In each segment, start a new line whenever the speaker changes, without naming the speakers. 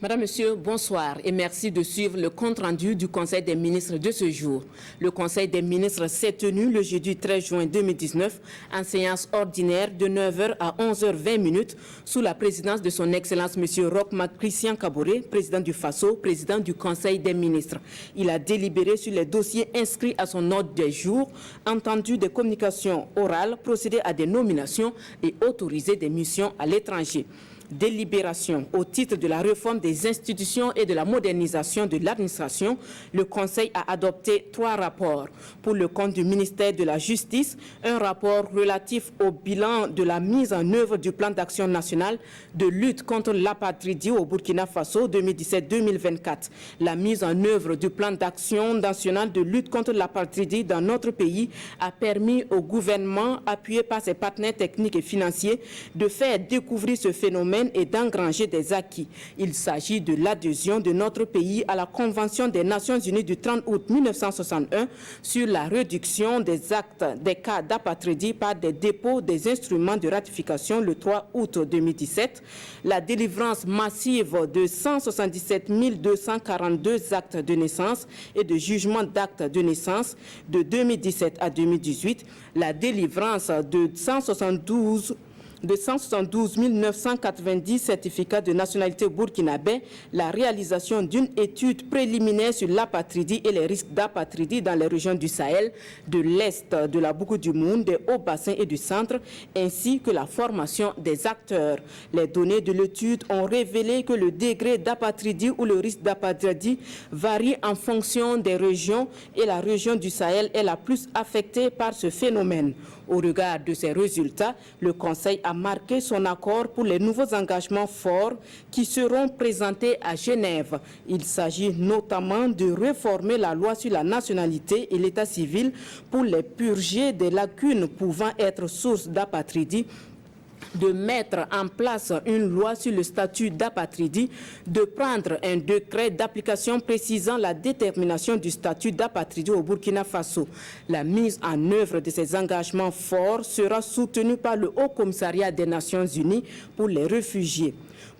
Madame, Monsieur, bonsoir et merci de suivre le compte-rendu du Conseil des ministres de ce jour. Le Conseil des ministres s'est tenu le jeudi 13 juin 2019 en séance ordinaire de 9h à 11h20 sous la présidence de son Excellence Monsieur Roch Marc Christian Kaboré, président du FASO, président du Conseil des ministres. Il a délibéré sur les dossiers inscrits à son ordre du jour, entendu des communications orales, procédé à des nominations et autorisé des missions à l'étranger. Délibération au titre de la réforme des institutions et de la modernisation de l'administration, le Conseil a adopté 3 rapports. Pour le compte du ministère de la Justice, un rapport relatif au bilan de la mise en œuvre du plan d'action national de lutte contre l'apatridie au Burkina Faso 2017-2024. La mise en œuvre du plan d'action national de lutte contre l'apatridie dans notre pays a permis au gouvernement, appuyé par ses partenaires techniques et financiers, de faire découvrir ce phénomène et d'engranger des acquis. Il s'agit de l'adhésion de notre pays à la Convention des Nations Unies du 30 août 1961 sur la réduction des actes des cas d'apatridie par des dépôts des instruments de ratification le 3 août 2017, la délivrance massive de 177 242 actes de naissance et de jugement d'actes de naissance de 2017 à 2018, la délivrance de 172 990 certificats de nationalité burkinabé, la réalisation d'une étude préliminaire sur l'apatridie et les risques d'apatridie dans les régions du Sahel, de l'Est, de la Boucle du Monde, des hauts-bassins et du centre, ainsi que la formation des acteurs. Les données de l'étude ont révélé que le degré d'apatridie ou le risque d'apatridie varie en fonction des régions et la région du Sahel est la plus affectée par ce phénomène. Au regard de ces résultats, le Conseil a marqué son accord pour les nouveaux engagements forts qui seront présentés à Genève. Il s'agit notamment de réformer la loi sur la nationalité et l'état civil pour les purger des lacunes pouvant être source d'apatridie, de mettre en place une loi sur le statut d'apatridie, de prendre un décret d'application précisant la détermination du statut d'apatridie au Burkina Faso. La mise en œuvre de ces engagements forts sera soutenue par le Haut Commissariat des Nations Unies pour les réfugiés.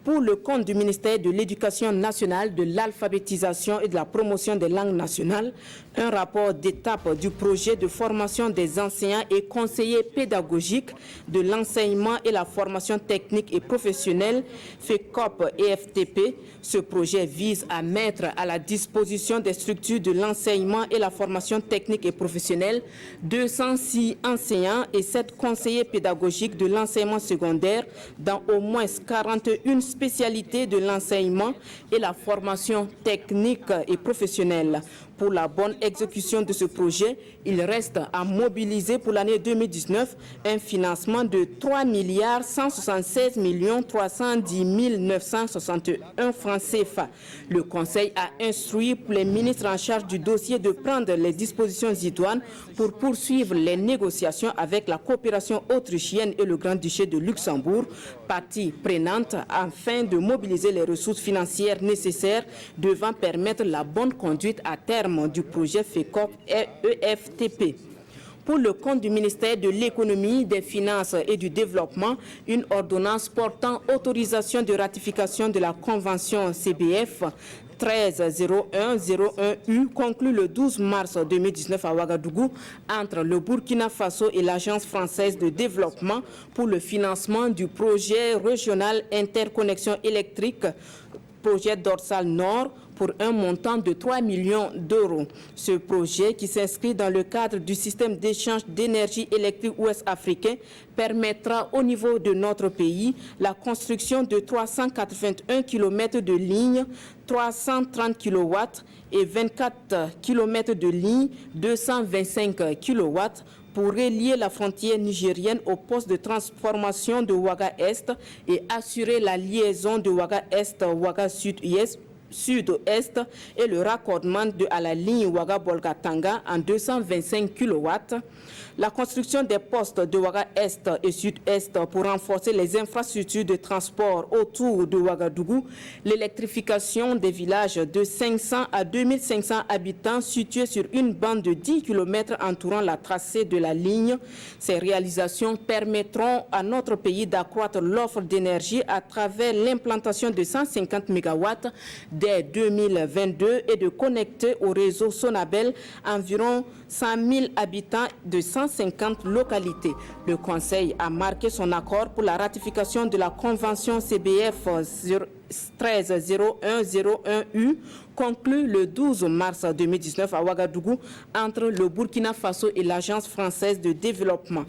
Pour le compte du ministère de l'Éducation nationale, de l'alphabétisation et de la promotion des langues nationales, un rapport d'étape du projet de formation des enseignants et conseillers pédagogiques de l'enseignement et la formation technique et professionnelle, FECOP et FTP. Ce projet vise à mettre à la disposition des structures de l'enseignement et la formation technique et professionnelle 206 enseignants et 7 conseillers pédagogiques de l'enseignement secondaire dans au moins 41 spécialités de l'enseignement et la formation technique et professionnelle. Pour la bonne exécution de ce projet, il reste à mobiliser pour l'année 2019 un financement de 3 176 310 961 francs CFA. Le Conseil a instruit les ministres en charge du dossier de prendre les dispositions idoines pour poursuivre les négociations avec la coopération autrichienne et le Grand-Duché de Luxembourg, partie prenante, afin de mobiliser les ressources financières nécessaires devant permettre la bonne conduite à terme du projet FECOP et EFTP. Pour le compte du ministère de l'Économie, des Finances et du Développement, une ordonnance portant autorisation de ratification de la Convention CBF 130101U conclue le 12 mars 2019 à Ouagadougou entre le Burkina Faso et l'Agence française de développement pour le financement du projet régional interconnexion électrique, projet dorsal Nord, pour un montant de 3 millions d'euros. Ce projet, qui s'inscrit dans le cadre du système d'échange d'énergie électrique ouest-africain, permettra au niveau de notre pays la construction de 381 km de lignes, 330 kW et 24 km de lignes, 225 kW, pour relier la frontière nigérienne au poste de transformation de Ouaga-Est et assurer la liaison de Ouaga-Est-Ouaga-Sud-Est et le raccordement à la ligne Ouaga-Bolgatanga en 225 kW. La construction des postes de Ouaga Est et Sud-Est pour renforcer les infrastructures de transport autour de Ouagadougou, l'électrification des villages de 500 à 2500 habitants situés sur une bande de 10 km entourant la tracée de la ligne. Ces réalisations permettront à notre pays d'accroître l'offre d'énergie à travers l'implantation de 150 MW dès 2022 et de connecter au réseau Sonabel environ 100 000 habitants de 150 localités. Le Conseil a marqué son accord pour la ratification de la convention CBF 130101U conclue le 12 mars 2019 à Ouagadougou entre le Burkina Faso et l'Agence française de développement.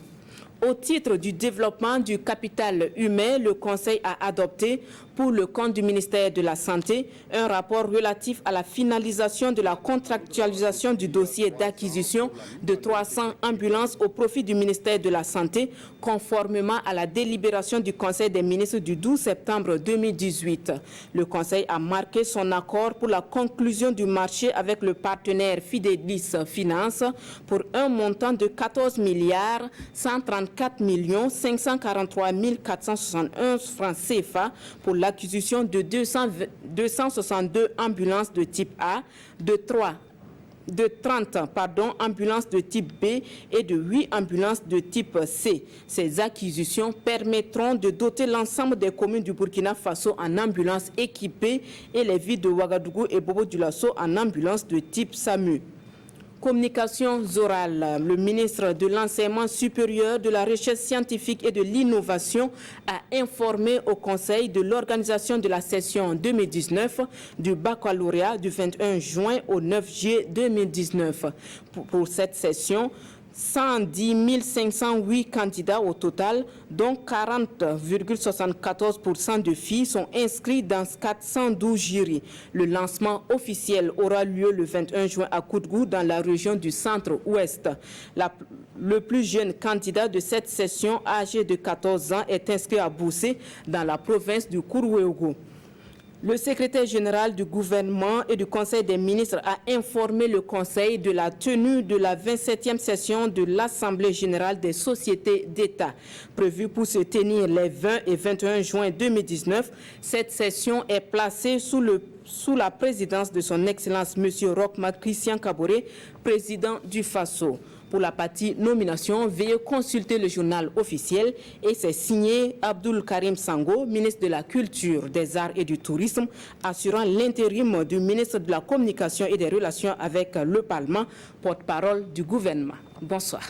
Au titre du développement du capital humain, le Conseil a adopté pour le compte du ministère de la Santé un rapport relatif à la finalisation de la contractualisation du dossier d'acquisition de 300 ambulances au profit du ministère de la Santé, conformément à la délibération du Conseil des ministres du 12 septembre 2018. Le Conseil a marqué son accord pour la conclusion du marché avec le partenaire Fidelis Finance pour un montant de 14 milliards 134 543 461 francs CFA pour l'acquisition de 262 ambulances de type A, de 30 ambulances de type B et de 8 ambulances de type C. Ces acquisitions permettront de doter l'ensemble des communes du Burkina Faso en ambulances équipées et les villes de Ouagadougou et Bobo-Dioulasso en ambulances de type SAMU. Communication orale. Le ministre de l'Enseignement supérieur, de la Recherche scientifique et de l'Innovation a informé au Conseil de l'organisation de la session 2019 du baccalauréat du 21 juin au 9 juillet 2019. Pour cette session, 110 508 candidats au total, dont 40,74% de filles sont inscrits dans 412 jurys. Le lancement officiel aura lieu le 21 juin à Koudgou, dans la région du centre-ouest. Le plus jeune candidat de cette session, âgé de 14 ans, est inscrit à Boussé, dans la province du Kourouéougou. Le secrétaire général du gouvernement et du Conseil des ministres a informé le Conseil de la tenue de la 27e session de l'Assemblée générale des sociétés d'État. Prévue pour se tenir les 20 et 21 juin 2019, cette session est placée sous la présidence de son Excellence M. Roch-Marc Christian Kaboré, président du FASO. Pour la partie nomination, veuillez consulter le journal officiel et c'est signé Abdoul Karim Sango, ministre de la Culture, des Arts et du Tourisme, assurant l'intérim du ministre de la Communication et des Relations avec le Parlement, porte-parole du gouvernement. Bonsoir.